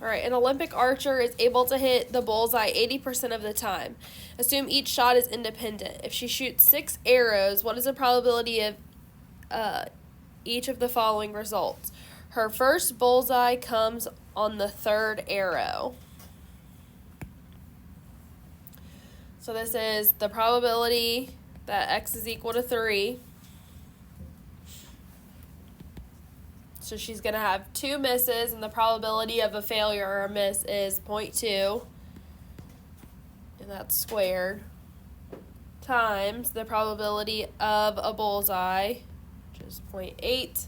All right, an Olympic archer is able to hit the bullseye 80% of the time. Assume each shot is independent. If she shoots 6 arrows, what is the probability of each of the following results? Her first bullseye comes on the 3rd arrow. So this is the probability that x is equal to 3. So she's going to have 2 misses, and the probability of a failure or a miss is 0.2. And that's squared. Times the probability of a bullseye, which is 0.8.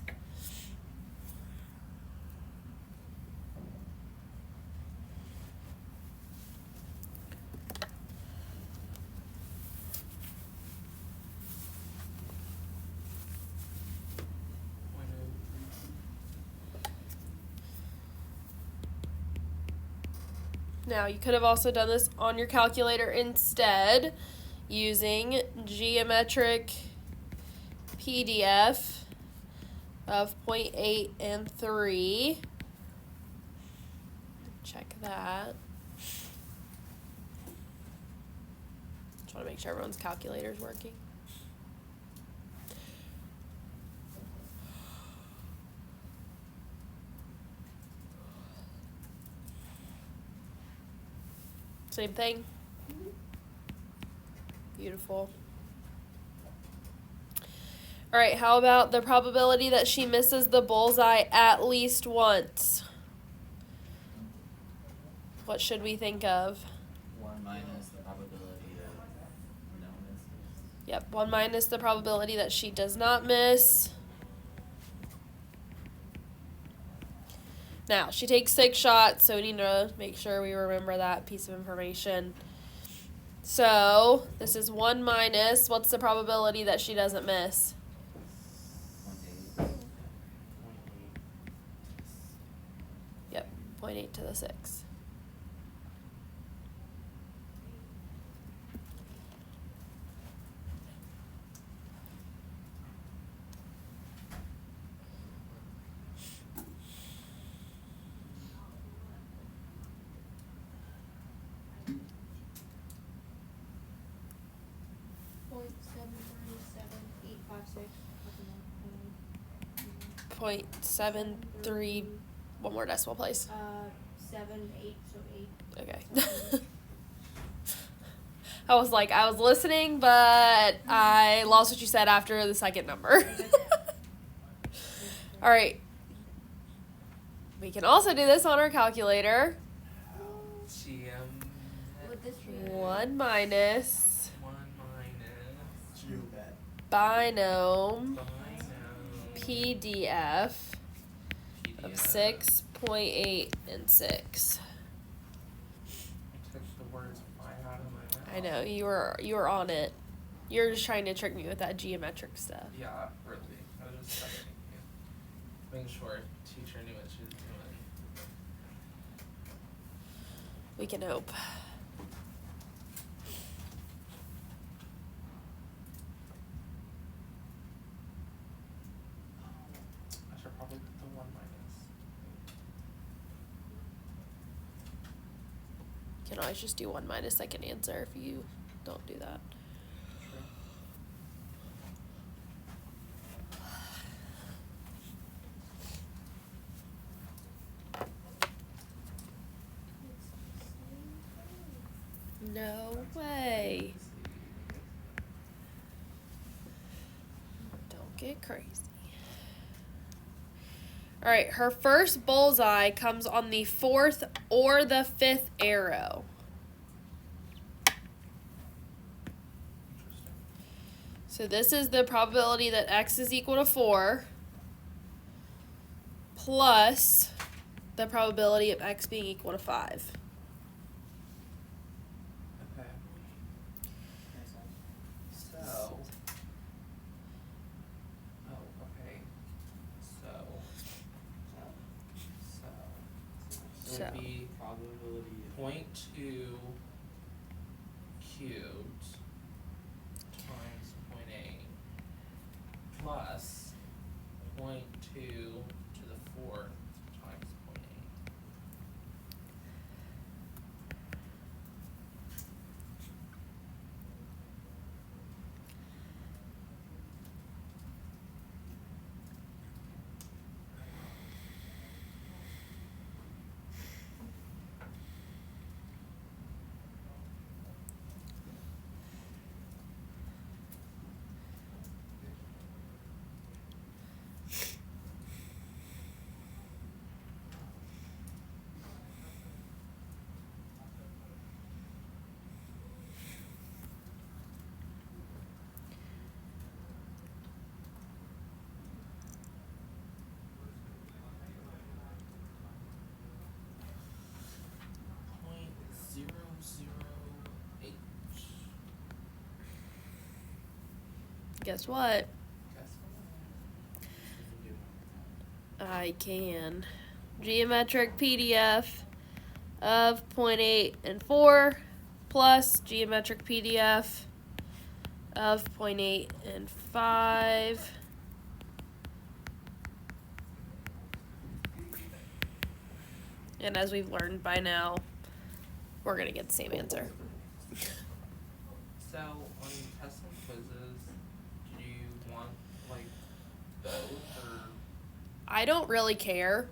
Now, you could have also done this on your calculator instead using geometric PDF of 0.8 and 3. Check that. Just want to make sure everyone's calculator is working. Same thing. Beautiful. All right, how about the probability that she misses the bullseye at least once? What should we think of? 1 minus the probability that no misses. Yep, 1 minus the probability that she does not miss. Now, she takes 6 shots, so we need to make sure we remember that piece of information. So, this is 1 minus, what's the probability that she doesn't miss? 0.8. Yep, 0.8 to the 6. Point 73. One more decimal place. 7, 8, so 8. Okay. I was listening, but I lost what you said after the second number. All right. We can also do this on our calculator. Would this be 1 minus 1 minus binom PDF of 6.8 and 6. I took the words right out of my mouth. I know you were on it. You're just trying to trick me with that geometric stuff. Yeah, really. I was just checking you. Making sure teacher knew what she was doing. We can hope. I should probably put the 1 minus. You can always just do 1 minus second answer if you don't do that. True. No way. Don't get crazy. All right, her first bullseye comes on the 4th or the 5th arrow. Interesting. So this is the probability that x is equal to 4 plus the probability of x being equal to 5. Okay. So. Oh, okay. So. It So. would be probability 0.2 cubed times 0.8 plus 0.2 to the 4th times 0.8. Guess what? Guess what? You can do it. I can. Geometric PDF of 0.8 and 4 plus geometric PDF of 0.8 and 5. And as we've learned by now, we're going to get the same answer. So, on tests and quizzes, do you want, like, both, or? I don't really care.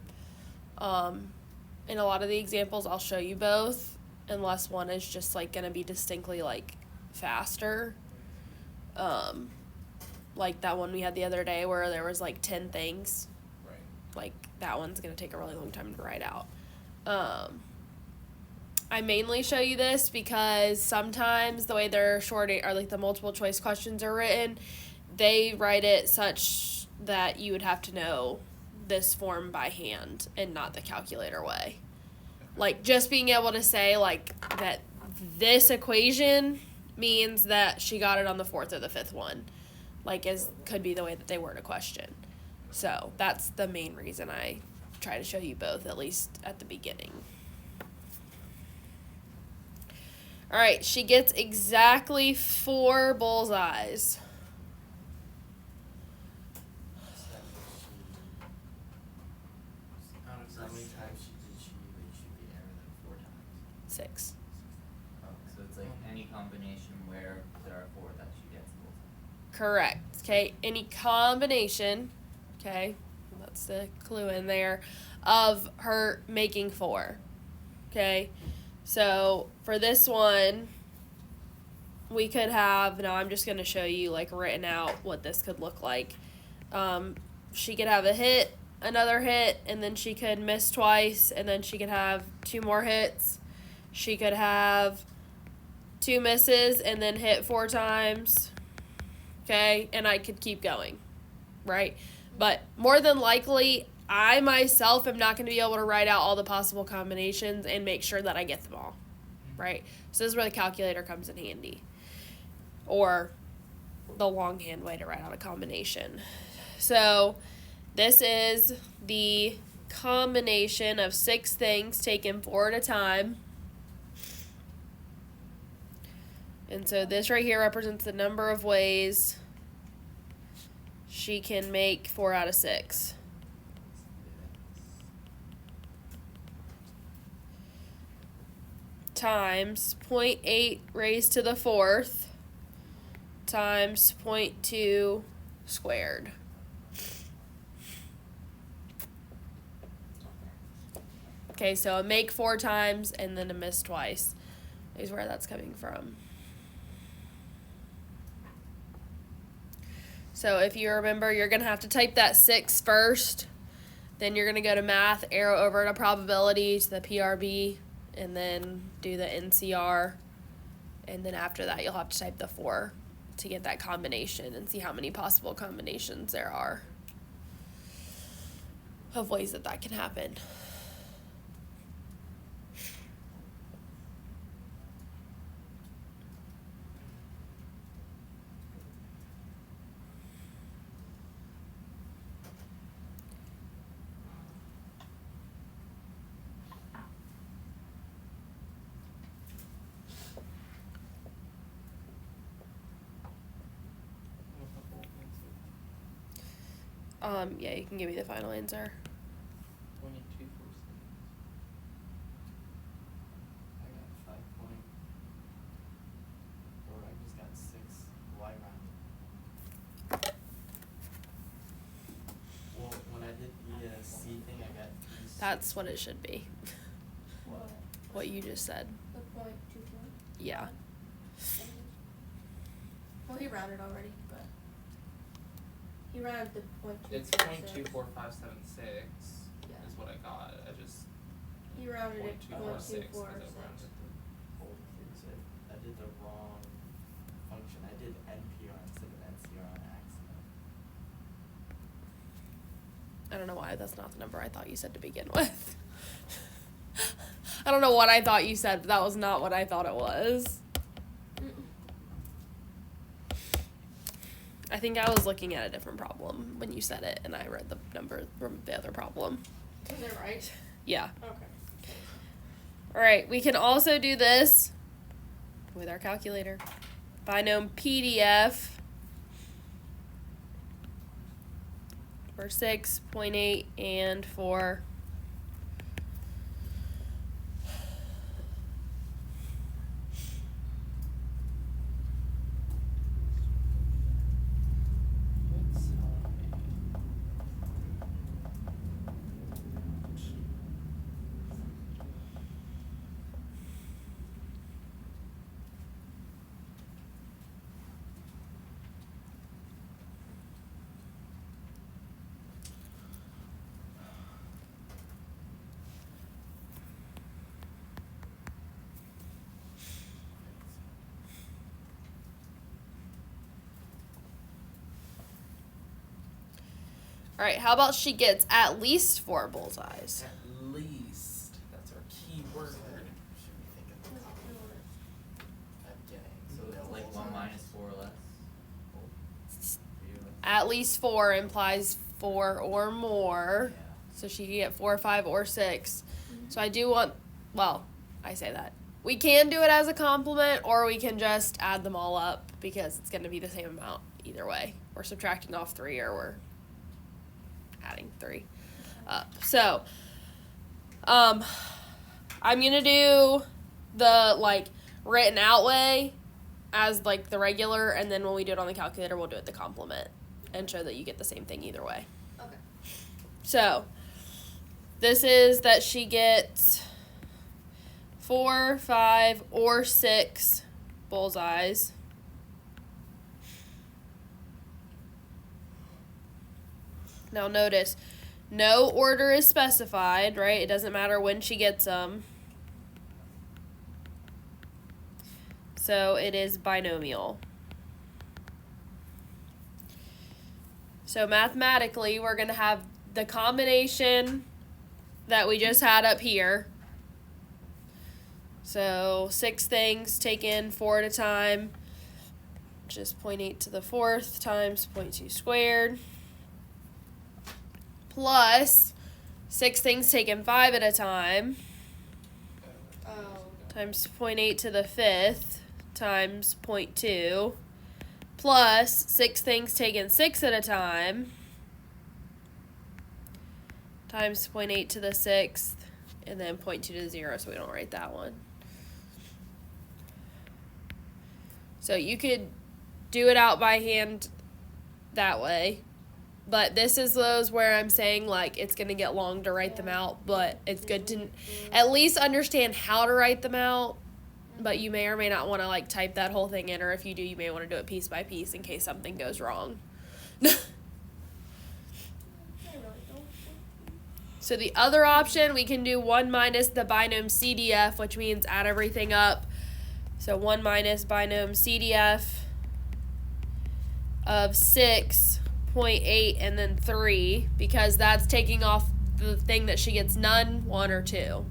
In a lot of the examples, I'll show you both, unless one is just, like, going to be distinctly, like, faster. Like that one we had the other day where there was, like, 10 things. Right. Like, that one's going to take a really long time to write out. I mainly show you this because sometimes the way they're shorted, or like the multiple choice questions are written, they write it such that you would have to know this form by hand and not the calculator way. Like, just being able to say, like, that this equation means that she got it on the fourth or the fifth one, like, could be the way that they word a question. So that's the main reason I try to show you both, at least at the beginning. All right, she gets exactly 4 bullseyes. Out of So how many this. times did she shoot the arrow? Like 4 times. 6. Oh, so it's like any combination where there are 4 that she gets the bullseye. Correct. Okay, any combination, okay, that's the clue in there, of her making 4. Okay, so for this one, we could have, now I'm just going to show you, like, written out what this could look like. She could have a hit, another hit, and then she could miss twice, and then she could have 2 more hits. She could have 2 misses and then hit 4 times. Okay, and I could keep going, right? But more than likely, I myself am not going to be able to write out all the possible combinations and make sure that I get them all, right? So this is where the calculator comes in handy, or the longhand way to write out a combination. So this is the combination of 6 things taken 4 at a time. And so this right here represents the number of ways she can make 4 out of 6. Times 0.8 raised to the 4th times 0.2 squared. Okay, so a make 4 times and then a miss twice is where that's coming from. So if you remember, you're going to have to type that 6 first. Then you're going to go to math, arrow over to probability to the PRB, and then do the NCR. And then after that, you'll have to type the 4 to get that combination and see how many possible combinations there are of ways that that can happen. Yeah, you can give me the final answer. 22 forces. I got 5 point. Or I just got 6 Y rounded. Well, when I did the C thing, I got 3. That's what it should be. What? What you just said. The 0.24? Yeah. Well, he rounded already, but he rounded the 0.24. It's 0.24576 Yeah. is what I got. I just He rounded it 0.246 0.246. because I rounded the Hold it, so I did the wrong function. I did NPR instead of NCR on accident. I don't know why that's not the number I thought you said to begin with. I don't know what I thought you said, but that was not what I thought it was. I think I was looking at a different problem when you said it, and I read the number from the other problem. Is it right? Yeah. Okay. All right, we can also do this with our calculator. Binom PDF for 6.8 and for all right, how about she gets at least 4 bullseyes? At least. That's our key word. Should we think of the top at beginning? So like 1 minus 4 or less? At least 4 implies 4 or more. Yeah. So she can get 4, 5, or 6. So I do want, well, I say that. We can do it as a complement, or we can just add them all up because it's going to be the same amount either way. We're subtracting off 3 or we're adding 3 up. So, I'm going to do the, like, written out way as, like, the regular, and then when we do it on the calculator, we'll do it the complement and show that you get the same thing either way. Okay. So, this is that she gets 4, 5, or 6 bullseyes. Now notice, no order is specified, right? It doesn't matter when she gets them. So it is binomial. So mathematically, we're going to have the combination that we just had up here. So 6 things taken 4 at a time, which is 0.8 to the 4th times 0.2 squared, plus 6 things taken 5 at a time Oh. times 0.8 to the 5th times 0.2, plus 6 things taken 6 at a time times 0.8 to the 6th, and then 0.2 to the 0, so we don't write that one. So you could do it out by hand that way, but this is those where I'm saying, like, it's going to get long to write them out, but it's good to at least understand how to write them out, but you may or may not want to, like, type that whole thing in, or if you do, you may want to do it piece by piece in case something goes wrong. So the other option, we can do 1 minus the binom CDF, which means add everything up. So 1 minus binom CDF of 6.8 and then 3, because that's taking off the thing that she gets none, 1, or 2.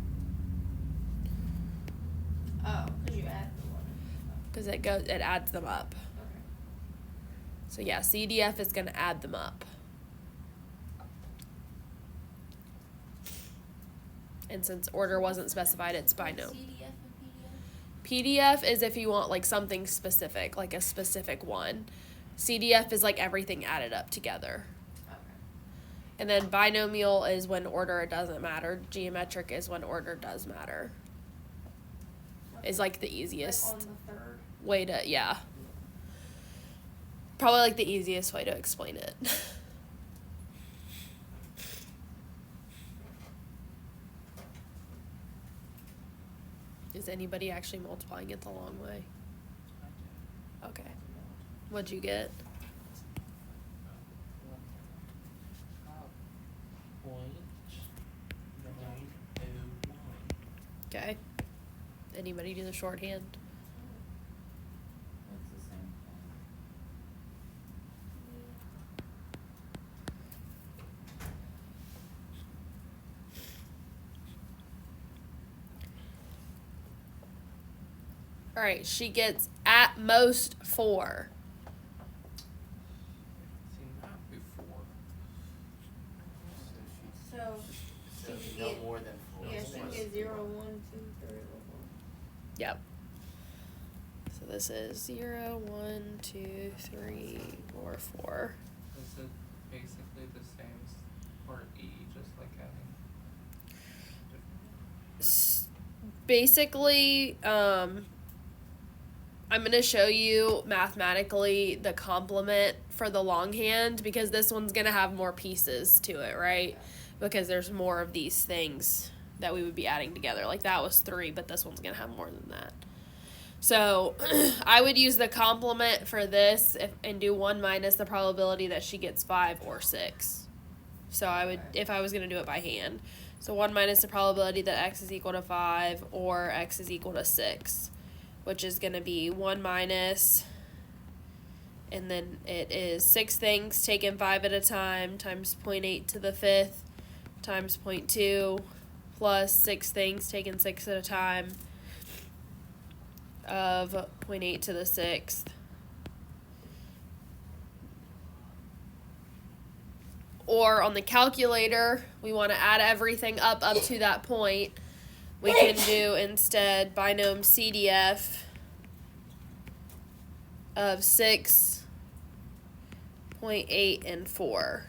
Oh, because you add the one. Because it adds them up. Okay. So yeah, CDF is going to add them up. And since order wasn't specified, it's binom. CDF and PDF is if you want, like, something specific, like a specific one. CDF is like everything added up together. PDF? Okay. And then binomial is when order doesn't matter. Geometric is when order does matter. Is like the easiest Like on the third. way to, yeah. Probably like the easiest way to explain it. Is anybody actually multiplying it the long way? Okay. What'd you get? Okay. Anybody do the shorthand? It's the same thing. All right, she gets at most 4. be 0, 1, 2, 3, or 4. Yep. So this is 0, 1, 2, 3, or 4. Is it basically the same for E, just like adding different? Basically, I'm going to show you mathematically the complement for the longhand because this one's going to have more pieces to it, right? Because there's more of these things that we would be adding together. Like that was 3, but this one's going to have more than that. So I would use the complement for this and do 1 minus the probability that she gets 5 or 6. So I would, if I was going to do it by hand. So 1 minus the probability that x is equal to 5 or x is equal to 6, which is going to be 1 minus, and then it is 6 things taken 5 at a time times 0.8 to the 5th times 0.2 plus 6 things taken 6 at a time of 0.8 to the 6th. Or on the calculator, we want to add everything up to that point. We can do instead binom CDF of 6, 0.8, and 4.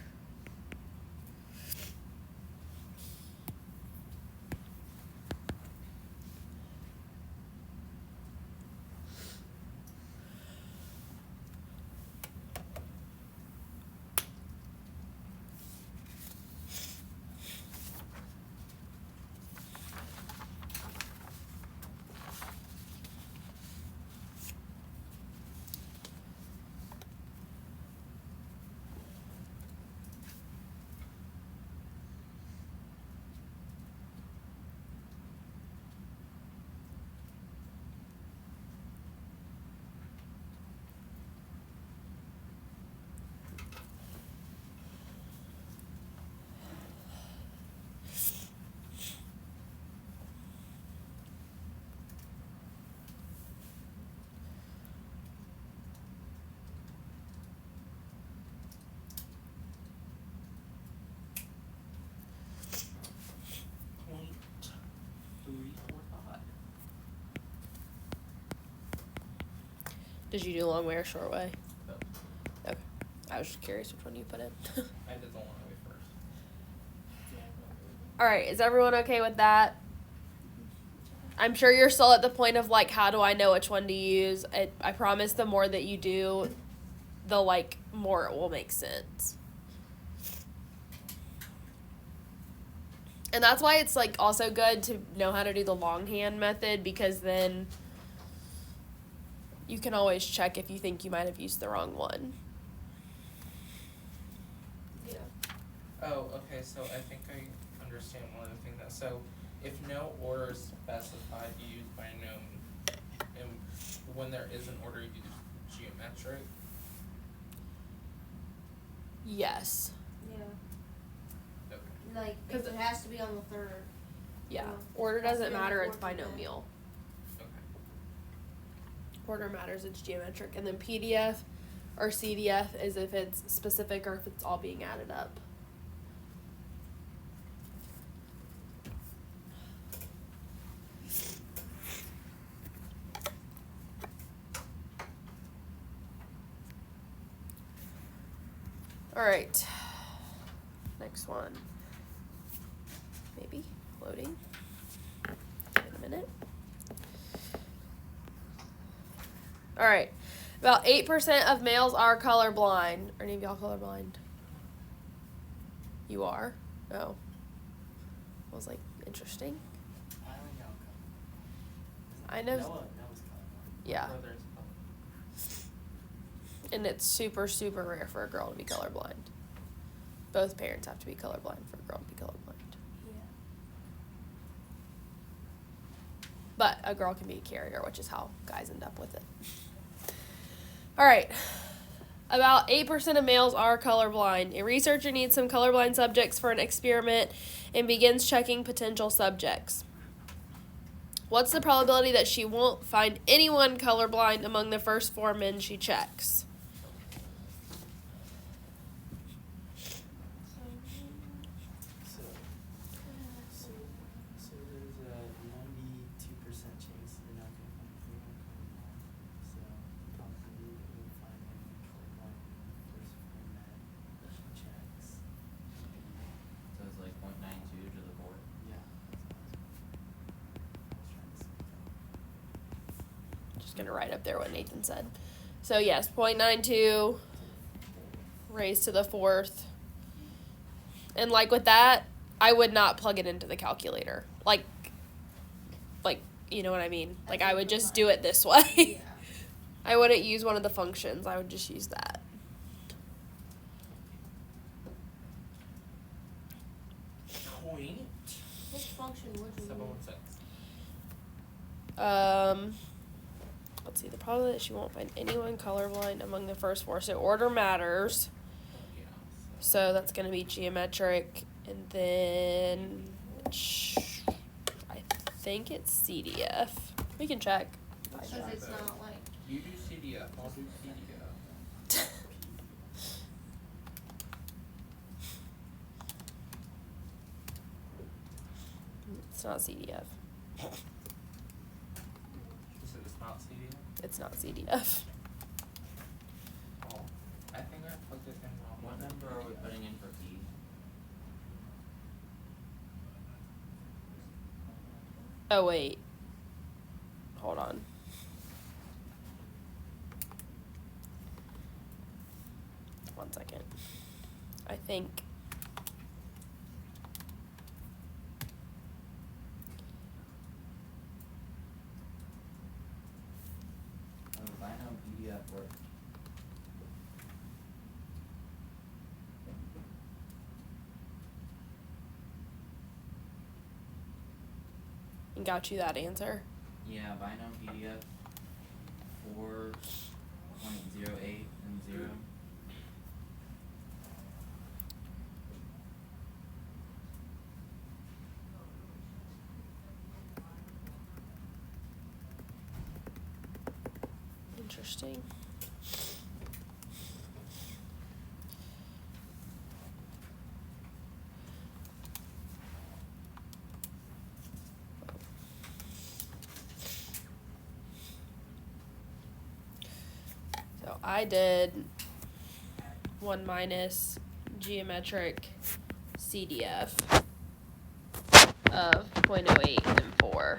Did you do long way or short way? No. Okay. I was just curious which one you put in. I did the long way first. Alright, is everyone okay with that? I'm sure you're still at the point of like, how do I know which one to use? I promise the more that you do, the like more it will make sense. And that's why it's like also good to know how to do the longhand method, because then you can always check if you think you might have used the wrong one. Yeah. Oh, okay, so I think I understand one other thing now. So if no order is specified, you use binom, and when there is an order, you use geometric. Yes. Yeah. Okay. Like, if it has to be on the 3rd. Yeah. Yeah. Order Has to doesn't be on the matter, it's 4th or 5th. binomial. Okay. Order matters, it's geometric. And then PDF or CDF is if it's specific or if it's all being added up. Alright. Next one. Maybe. Loading. Give it a minute. Alright. About 8% of males are colorblind. Are any of y'all colorblind? You are? Oh. I was like, interesting. I don't know. I know. Noah's colorblind. Yeah. My brother's color. And it's super, super rare for a girl to be colorblind. Both parents have to be colorblind for a girl to be colorblind. Yeah. But a girl can be a carrier, which is how guys end up with it. Alright. About 8% of males are colorblind. A researcher needs some colorblind subjects for an experiment and begins checking potential subjects. What's the probability that she won't find anyone colorblind among the first 4 men she checks? So there's Just gonna write up there what Nathan said. So yes, 0.92 raised to the 4th. And like with that, I would not plug it into the calculator. Like you know what I mean? Like I would just do it this way. Yeah. I wouldn't use one of the functions. I would just use that. Point Which function would you use? 716. Let's see. The probability that she won't find anyone colorblind among the first 4. So order matters. Yeah. So that's going to be geometric. And then I think it's CDF. We can check. Because it's not like. You do CDF, I'll do CDF. It's not CDF. You said it's not CDF? It's not CDF. Oh, I think I plugged it in wrong. What number are we putting in for E? Oh, wait. Hold on. One second. I think. Binom PDF work. And got you that answer. Yeah, Binom PDF 4.08 and 0. Interesting. So I did 1 minus geometric CDF of 0.08 and 4.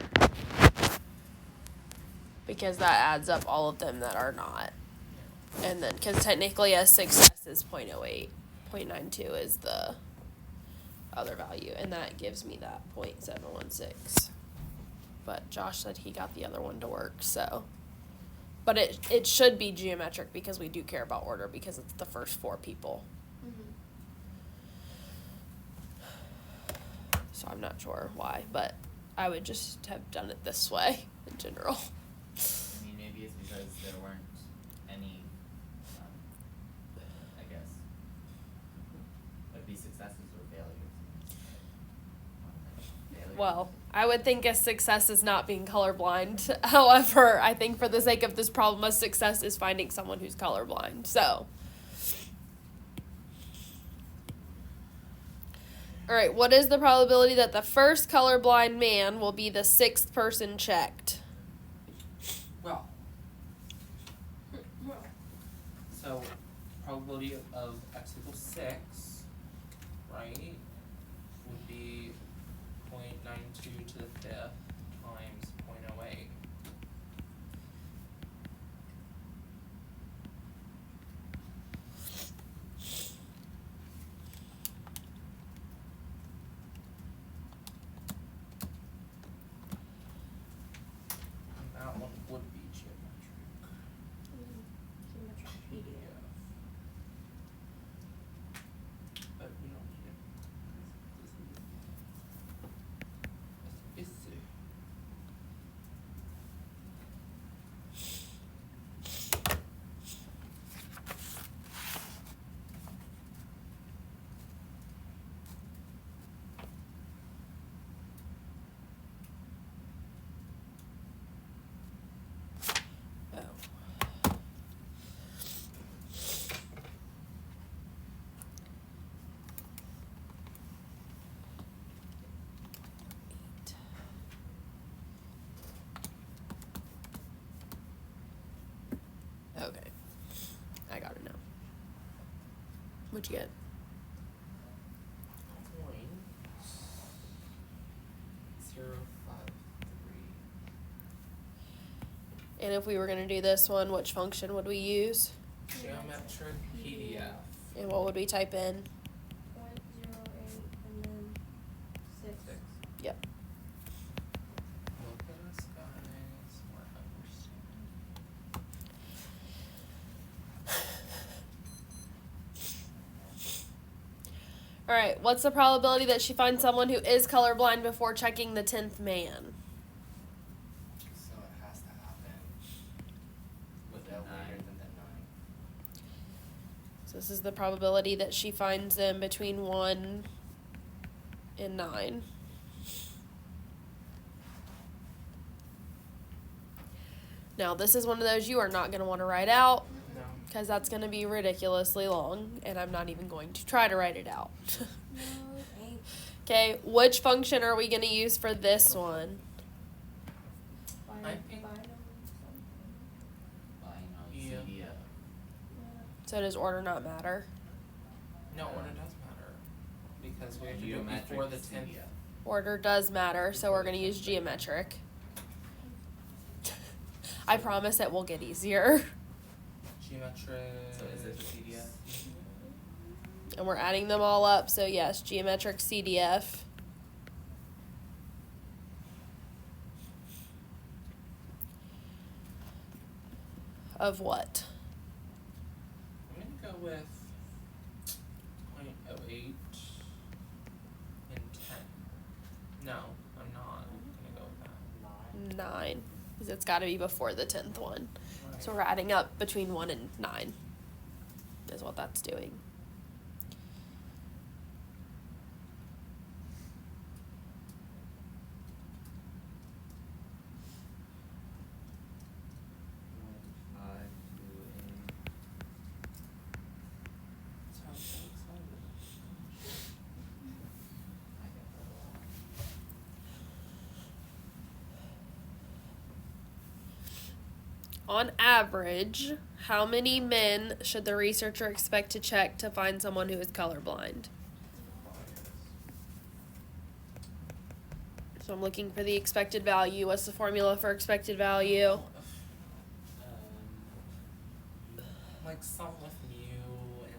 Because that adds up all of them that are not. And then, because technically a success is 0.08, 0.92 is the other value, and that gives me that 0.716. But Josh said he got the other one to work, so. But it should be geometric because we do care about order because it's the first 4 people. Mm-hmm. So I'm not sure why, but I would just have done it this way in general. I mean, maybe it's because there weren't any, I guess, would be successes or failures. Failures. Well, I would think a success is not being colorblind. However, I think for the sake of this problem, a success is finding someone who's colorblind. So, all right, what is the probability that the first colorblind man will be the 6th person checked? Well, so probability of x equals 6, right, would be 0.92 to the 5th times 0.08. And that one would be geometric. Geometric PDF. But we don't need it. This is Oh. Eight. Okay. I got it now. What'd you get? point 0.053. And if we were going to do this one, which function would we use? Geometric PDF. And what would we type in? 0.08 and then 6. Yep. Look at us, guys. We're understanding. All right, what's the probability that she finds someone who is colorblind before checking the 10th man? So it has to happen with no later than the 9. So this is the probability that she finds them between 1 and 9. Now, this is one of those you are not going to want to write out No. because that's going to be ridiculously long, and I'm not even going to try to write it out. No, it ain't. Okay, which function are we going to use for this one? I think- Yeah. CDF. Yeah. So does order not matter? No, order does matter. Because we have to do it Geometric before the 10th. CDF. Order does matter, so we're going to use geometric. I promise it will get easier. Geometric. So is it the CDF? And we're adding them all up, so yes, geometric CDF. Of what? I'm gonna go with 0.08 and 10. No, I'm not gonna go with that. 9. Because it's got to be before the 10th one. Right. So we're adding up between 1 and 9. Is what that's doing. Sounds so excited. I get that a lot. On average, how many men should the researcher expect to check to find someone who is colorblind? So I'm looking for the expected value. What's the formula for expected value? Like some with mu and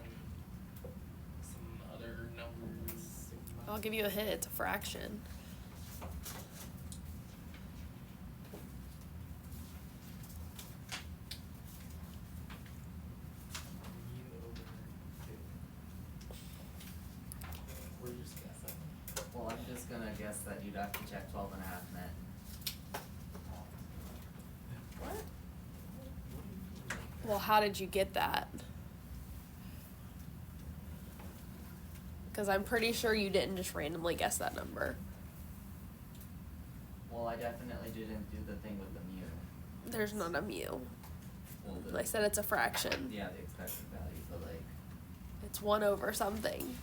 some other numbers. I'll give you a hint. It's a fraction. We're just guessing. Well, I'm just gonna guess that you'd have to check 12 and a half men. What? Well, how did you get that? Because I'm pretty sure you didn't just randomly guess that number. Well, I definitely didn't do the thing with the mu. There's not a mu. Well, I said it's a fraction. yeah, the expected value, but like, It's 1 over something.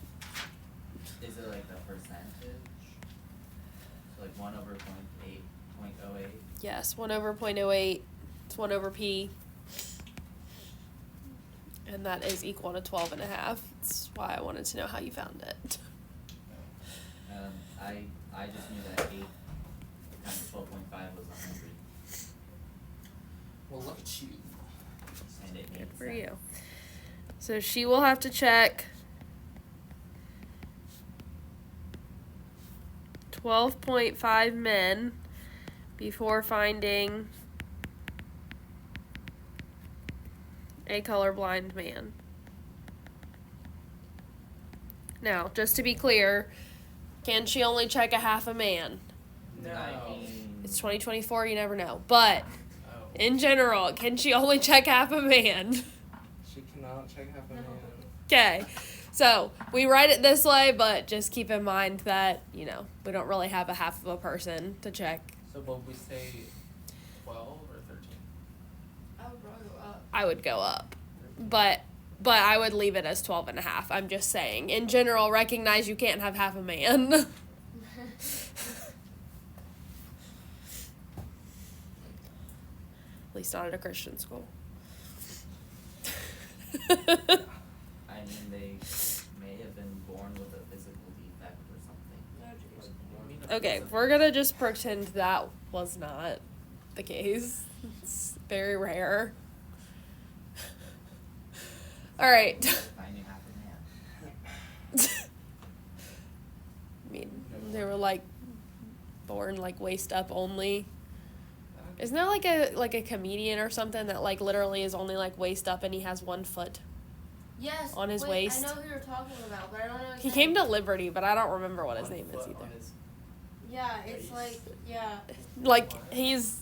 is it like the percentage? So like 1 over 0.8, 0.08? Yes, 1 over 0.08. It's 1 over p. And that is equal to 12 and a half. That's why I wanted to know how you found it. I just knew that 8 times 12.5 was 100, Well, look at you. and it made Good for sense. you. So she will have to check 12.5 men before finding a colorblind man. Now, just to be clear, can she only check a half a man? No. 19. It's 2024, you never know. But Oh. in general, can she only check half a man? She cannot check half a man. Okay. So we write it this way, but just keep in mind that, we don't really have a half of a person to check. So what would we say, 12 or 13? I would probably go up. I would go up. But I would leave it as 12 and a half. I'm just saying. In general, recognize you can't have half a man. At least not at a Christian school. I mean, they may have been born with a physical defect or something. No, jeez. Like, I mean, Okay, we're gonna just pretend that was not the the case. It's very rare. All right. Finding half a man. I mean, they were like born like waist up only. Isn't there like a comedian or something that like literally is only like waist up and he has 1 foot? Yes. On his wait, waist. I know who you're talking about, but I don't know. He his came name. to Liberty, but I don't remember what his 1 name is foot either. on his Yeah, it's waist. Like he's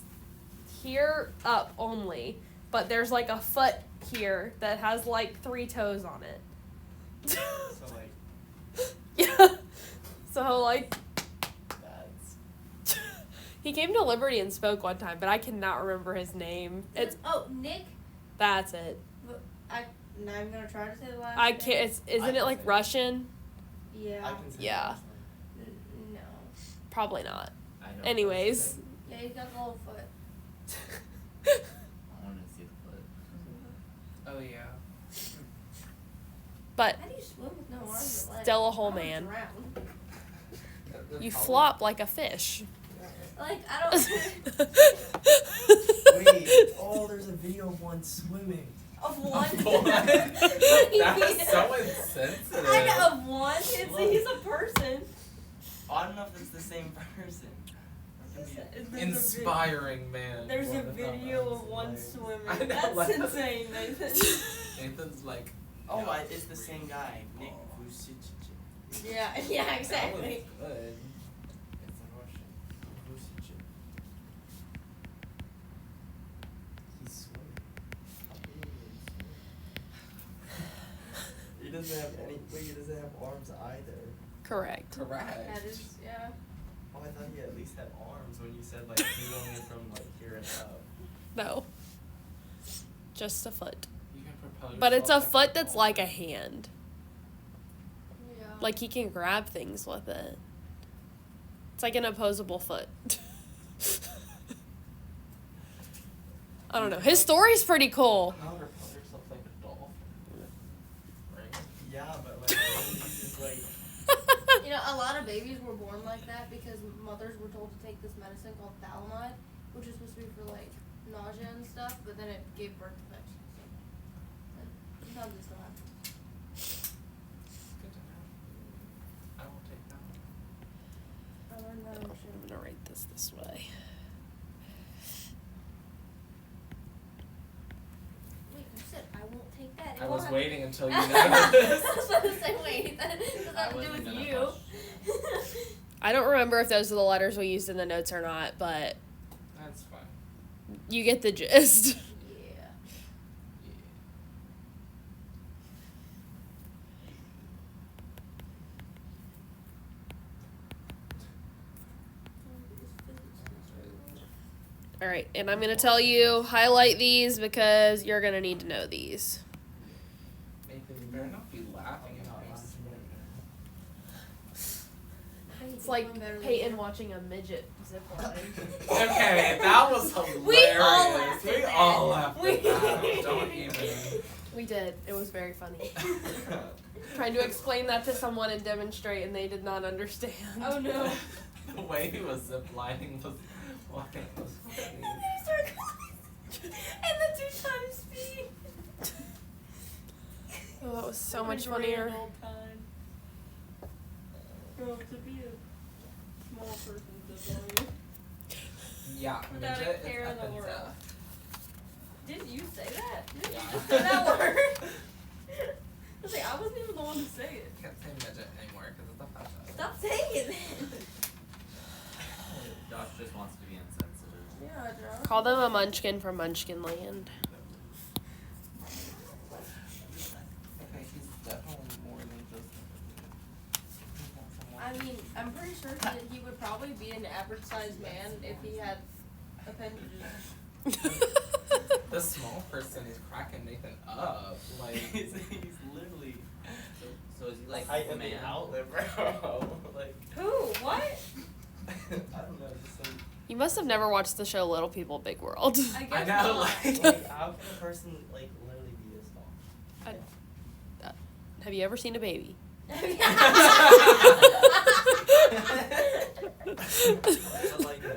here up only, but there's like a foot here that has like 3 toes on it. So like Yeah. So like that's he came to Liberty and spoke one time, but I cannot remember his name. It's Nick. that's it. I'm not even gonna try to say the last. I name. can't. Isn't it like Russian? Yeah. I can say Yeah. that. No. Probably not. I don't Anyways, Yeah, he's got the little foot. I want to see the foot. Oh yeah. but How do you swim with no arms or legs? Still a whole I would man. drown. you flop like a fish. Like I don't. Wait, oh, there's a video of one swimming. Of one. What? That's so I insensitive. know of one. He's a person. I don't know if it's the same person. It could be- Inspiring man. There's a What the video hell? of one Like- swimming. I know, That's like- insane, Nathan. Nathan's like. Oh, no. it's the same guy, Nick Vucic. Yeah, That exactly. was good. It's a Russian. Vucic. He's swimming. How can he swim? He doesn't have any. Wait, he doesn't have arms either. Correct. Correct. That is, yeah. Oh, I thought he at least had arms when you said like he's only from like here and up. No. Just a foot. You can propose But it's a yourself foot that's ball. like a hand. Yeah. Like he can grab things with it. It's like an opposable foot. I don't know. His story's pretty cool. You can propose yourself like a dolphin. Right? Yeah, but like he's just like You know, a lot of babies were born like that because mothers were told to take this medicine called thalidomide, which is supposed to be for like nausea and stuff, but then it gave birth to fish. So, and sometimes it still happens. Good to know. I will take that one. I learned that in I'm gonna write this way. Wait, you said I won't take that. It I won't was have- waiting until you I noticed. was about to say, wait, that doesn't I have to do wasn't with gonna you. I don't remember if those are the letters we used in the notes or not, but That's fine. you get the gist. Yeah. Yeah. All right, and I'm gonna tell you highlight these because you're gonna need to know these. Nathan, you better not be laughing at me. It's like Peyton watching a midget zip line. Okay, that was hilarious. We all laughed at We that. all laughed We- at that. Don't even. We did. It was very funny. Trying to explain that to someone and demonstrate, and they did not understand. Oh no. The way he was ziplining was funny. And they start going. And the 2 times speed. Oh, that was so much Grand funnier. old time. Well, to be a small person to Yeah, Without a midget care is in the up and world. down. Did you say that? Did Yeah. you just say that word? I was like, I wasn't even the one to say it. I can't say midget anymore because it's a fashion. Stop saying it then. Josh just wants to be insensitive. Yeah, Josh. Call them a munchkin from Munchkin Land. Okay, he's definitely more than just. He's not someone- I mean, I'm pretty sure that he would probably be an average sized man if he had appendages. The small person is cracking Nathan up. Like, he's literally So is he like height a of the man? outlet, bro. Like Who? What? I don't know, just like You must have never watched the show Little People, Big World. I I guess know, not. like how can a person like literally be this tall? Have you ever seen a baby? But like a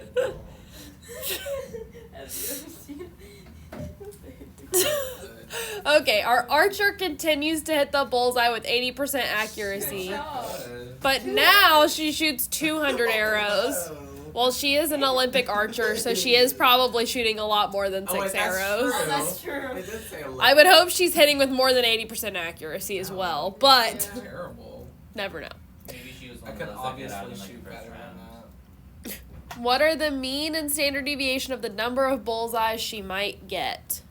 Okay, our archer continues to hit the bullseye with 80% accuracy. Good. But now she shoots 200 arrows. Well, she is an Olympic archer, so she is probably shooting a lot more than 6 arrows. Oh, that's true. It did say 11. I would hope she's hitting with more than 80% accuracy as well, but Yeah. Terrible. never know. Maybe she was I one of could those that get out obviously in like shoot the first better round. than that. What are the mean and standard deviation of the number of bullseyes she might get?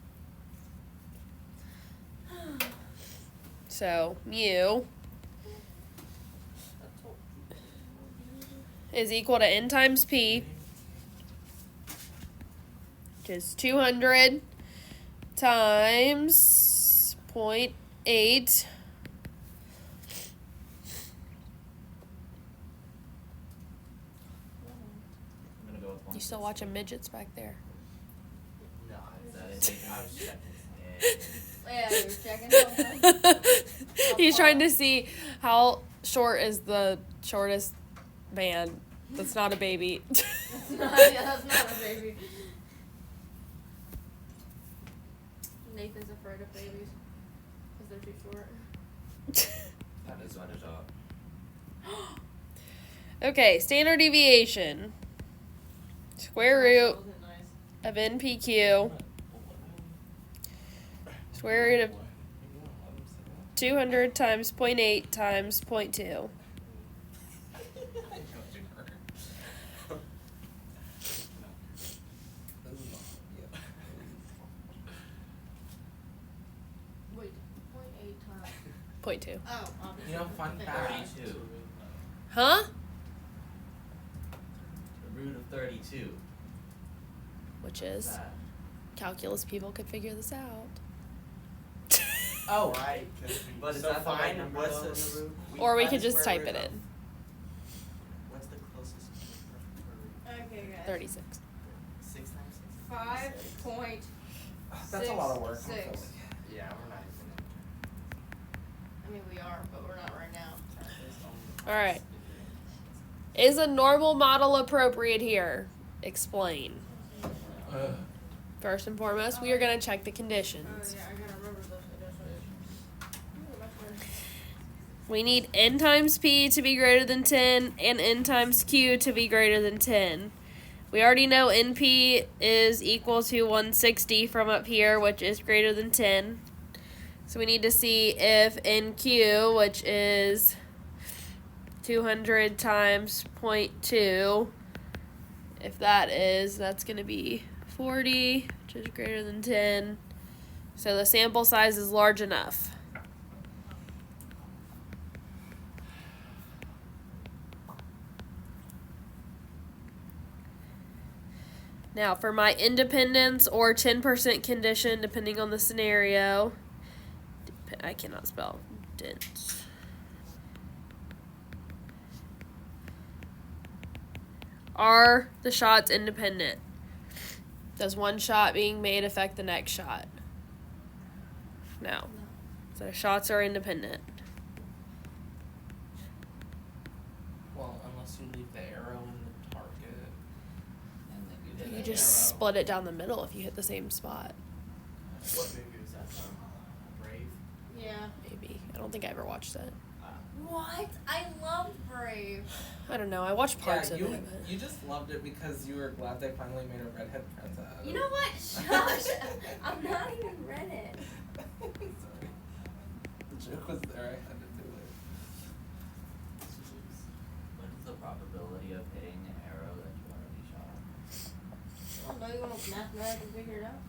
So, mu is equal to n times p, which is 200 times 0.8 I'm gonna go with one. You still watching midgets back there? No, Is that it's it? I was checking. Yeah, you were checking something? He's trying to see how short is the shortest man that's not a baby. That's not a baby. Nathan's afraid of babies because they're too short. That is what it's up. Okay, standard deviation. Square root Wasn't nice. of NPQ. Square root of 200 times 0.8 times 0.2. Wait, 0.8 times. 0.2. Oh, obviously. You know, fun Okay. fact. 32. Huh? The root of 32. Which What's is that? calculus people could figure this out. Oh, right. But is so that the right find number what's though? the root? Or we find could the just square type root it of- in. What's the closest root? Okay, guys. 36. 6 times 6. 5.6. That's a lot of work. I'm Six. feeling. Yeah, we're not even I mean, we are, but we're not right now. All right. Is a normal model appropriate here? Explain. Ugh. First and foremost, we are going to check the conditions. Oh, yeah, I gotta remember those conditions. Ooh, my friend. We need n times p to be greater than 10 and n times q to be greater than 10. We already know np is equal to 160 from up here, which is greater than 10. So we need to see if nq, which is 200 times 0.2, if that's going to be 40, which is greater than 10. So the sample size is large enough. Now, for my independence or 10% condition, depending on the scenario, I cannot spell dent. Are the shots independent? Does one shot being made affect the next shot? No. So the shots are independent. Well, unless you leave the arrow in the target. And then you did You that just arrow. split it down the middle if you hit the same spot. What movie was that from? Brave? Yeah. Maybe. I don't think I ever watched that. What? I love Brave. I don't know. I watched parts Yeah, of it. but- you just loved it because you were glad they finally made a redhead princess. You know what? Shush. I'm not even read it. Sorry. The joke was there, I had to do it. What is the probability of hitting an arrow that you already shot? Oh, no, you want to mathematically figure it out?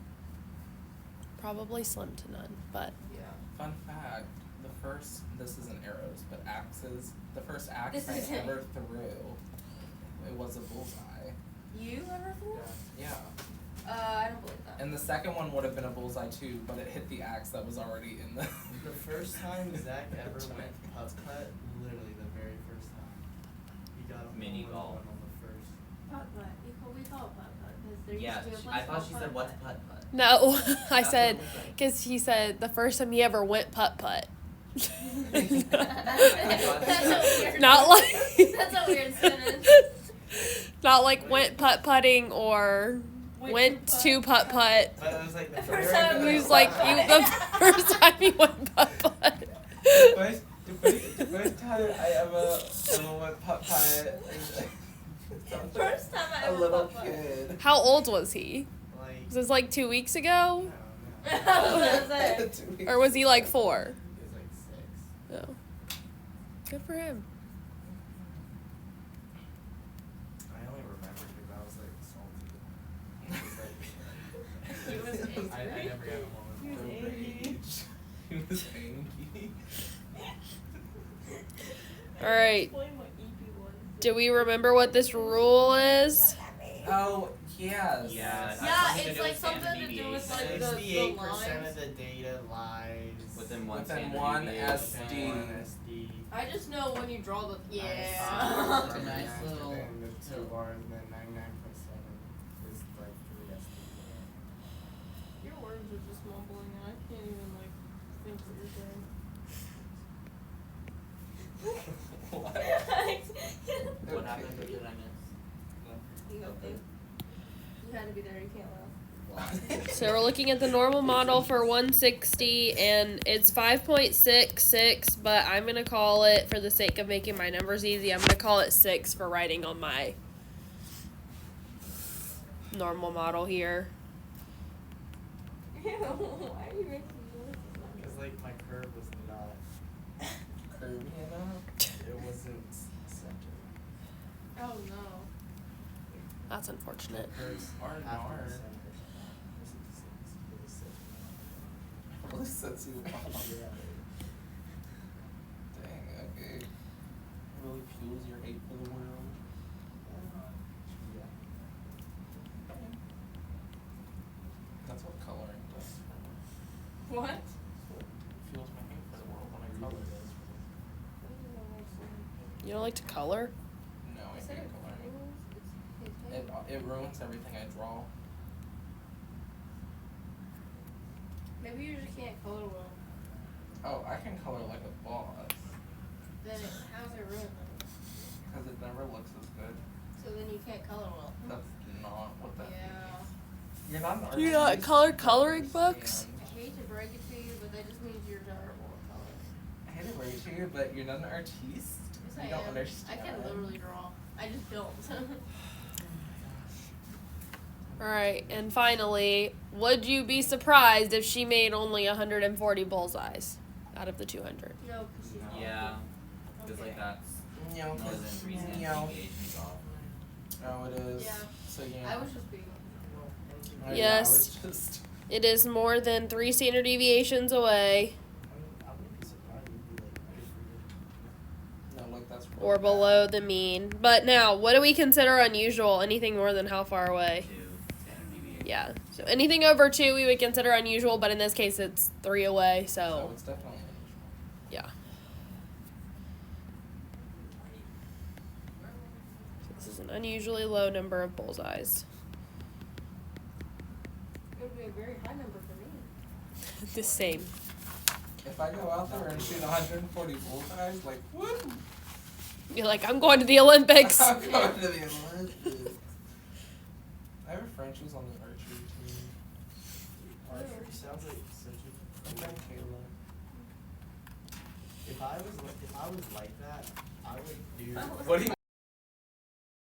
Probably slim to none, but Yeah. Fun fact, this isn't arrows, but axes, the first axe This I is it. ever threw, it was a bullseye. You ever flew? Yeah. I don't believe that. And the second one would have been a bullseye too, but it hit the axe that was already in the... The first time Zach ever went putt-putt, literally the very first time, he got a Mini hole in golf. one on the first. Putt-putt. We call it putt-putt because there Yeah, used to be a place I thought called she said what's putt-putt. putt putt. no. I That's said, what I'm saying. because he said the first time he ever went putt putt. That's a weird. Not like. That's a weird sentence. Not like went putt putting or went to putt putt. But it was like the First first time He was like, the first time he went putt putt. the first time I ever went putt putt. First time I A ever little putt-putt. kid. How old was he? Like, Was this like 2 weeks I ago? don't I was gonna say. know. Or was he like 4? He was like 6. No. Good for him. I only remember because I was like salty. He was angry. I never got along He was with the angry. rage. He was angry. Alright. Explain what EP was. Do we remember what this rule is? Oh, yes. Yeah, Yeah, something to it's do like with standard something to do with like deviation. the 68% lines. of the data lies Within one Within standard one deviation. SD. Within one SD. I just know when you draw the It's yeah. a nice little And the 2 hill. bars and then 99.7 is like 3 SD. Your words are just mumbling and I can't even like think what you're saying. What? What happened? What did I miss? Nothing. You had to be there, you can't laugh. So we're looking at the normal model for 160 and it's 5.66, but I'm going to call it, for the sake of making my numbers easy, I'm going to call it 6 for writing on my normal model here. Why are you making noises? Because like my curve was not, Curvy enough? it wasn't centered. Oh no. That's unfortunate. Curves Are have to be not. centered. It was centered. At least that's you. Yeah. Dang, okay. Really fuels your hate for the world. Yeah. That's what coloring does for me. What? It fuels my hate for the world when I color. You don't like to color? No, I Is it hate a coloring. It's It ruins everything I draw. Maybe you just can't color well. Oh, I can color like a boss. Then how's it ruined then? Because it never looks as good. So then you can't color well. That's not what that Yeah. means. You're not an artist. Do you not color coloring books? I hate to break it to you, but that just means you're terrible at color. I hate to break it to you, but you're not an artist. Yes, You I don't am. understand. I can literally draw. I just don't. Alright, and finally, would you be surprised if she made only 140 bullseyes out of the 200? No, because she's awful. Yeah, because Okay. like that's No, more because than 3 standard no. deviations off. No, it is. Yeah. So yeah. I was just being. Yeah, Yes. I was just. It is more than 3 standard deviations away, I wouldn't be surprised if you like good for you. No, like that's. really or bad. below the mean. But now, what do we consider unusual? Anything more than how far away? 2 standard deviations. Yeah, so anything over 2 we would consider unusual, but in this case it's 3 away, So so it's definitely unusual. yeah. This is an unusually low number of bullseyes. It would be a very high number for me. The same. If I go out there and shoot 140 bullseyes, like, woo! You're like, I'm going to the Olympics. I'm going to the Olympics. I have a friend who's on the archery team. Archery sounds like such My a. friend Kayla. If I was like that, I would do. I was- What do you